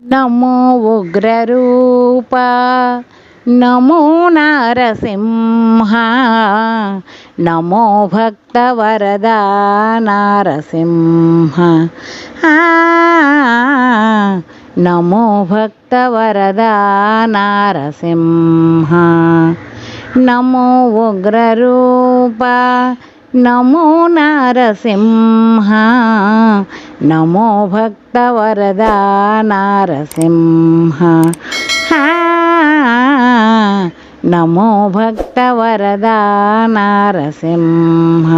నమో ఉగ్రరూప నమో నారసింహ నమో భక్తవరద నారసింహ నమో భక్తవరద నారసింహ నమో ఉగ్రరూప నమో నారసింహ నమో భక్తవరద నారసింహ నమో భక్తవరద నారసింహ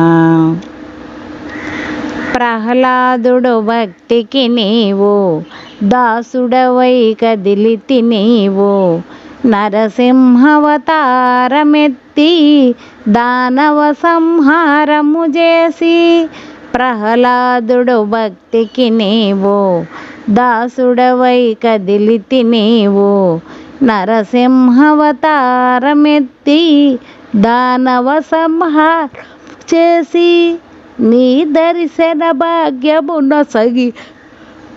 ప్రహ్లాదుడు భక్తికి నీవు దాసుడవై కదిలితి నీవు నరసింహవతారమెత్తి దానవ సంహారము చేసి ప్రహ్లాదుడు భక్తికి నీవు దాసుడవై కదిలితి నీవు నరసింహవతారమెత్తి దానవ సంహారం చేసి నీ దర్శన భాగ్యమున సగి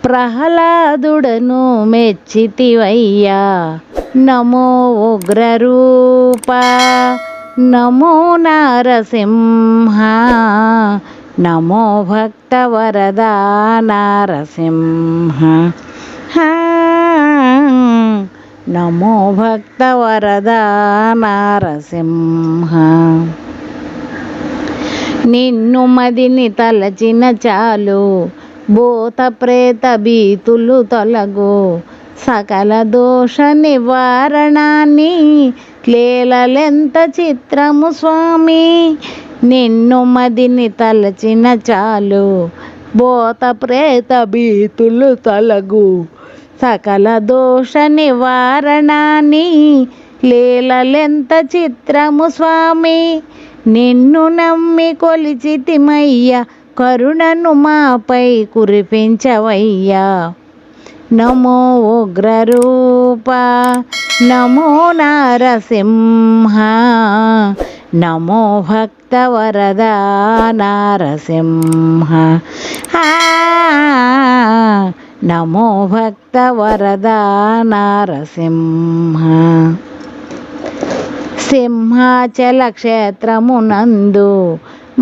ప్రహ్లాదుడను మెచ్చితివయ్యా నమో ఉగ్రరూప నమో నారసింహ నమో భక్తవరద నారసింహ నమో భక్తవరద నారసింహ నిన్ను మదిని తలచిన చాలు భూత ప్రేత భీతులు తొలగు సకల దోష నివారణాన్ని లీలలెంత చిత్రము స్వామి నిన్ను మదిని తలచిన చాలు భూత ప్రేత భీతులు తొలగు సకల దోష నివారణాన్ని లీలలెంత చిత్రము స్వామి నిన్ను నమ్మి కొలిచితిమయ్య కరుణను మాపై కురిపించవయ్యా నమో ఉగ్రరూప నమో నారసింహ నమో భక్తవరద నారసింహ నమో భక్తవరద నారసింహ సింహాచల క్షేత్రమునందు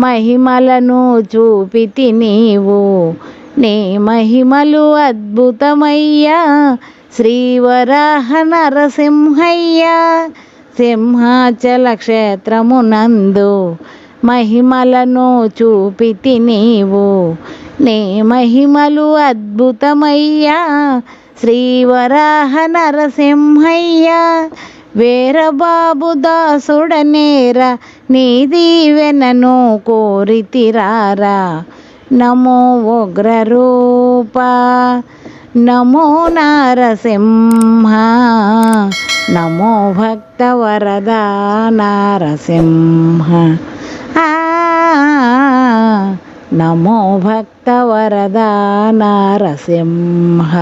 మహిమలను చూపితి నీవు నీ మహిమలు అద్భుతమయ్యా శ్రీవరాహ నరసింహయ్యా సింహాచల క్షేత్రమునందు మహిమలను చూపితి నీవు నీ మహిమలు అద్భుతమయ్యా శ్రీవరాహ నరసింహయ్యా వీరబాబు దాసుడనేర నీ దీవెనను కోరితిరారా నమో ఉగ్రరూప నమో నారసింహ నమో భక్తవరద నారసింహ నమో భక్తవరద నారసింహ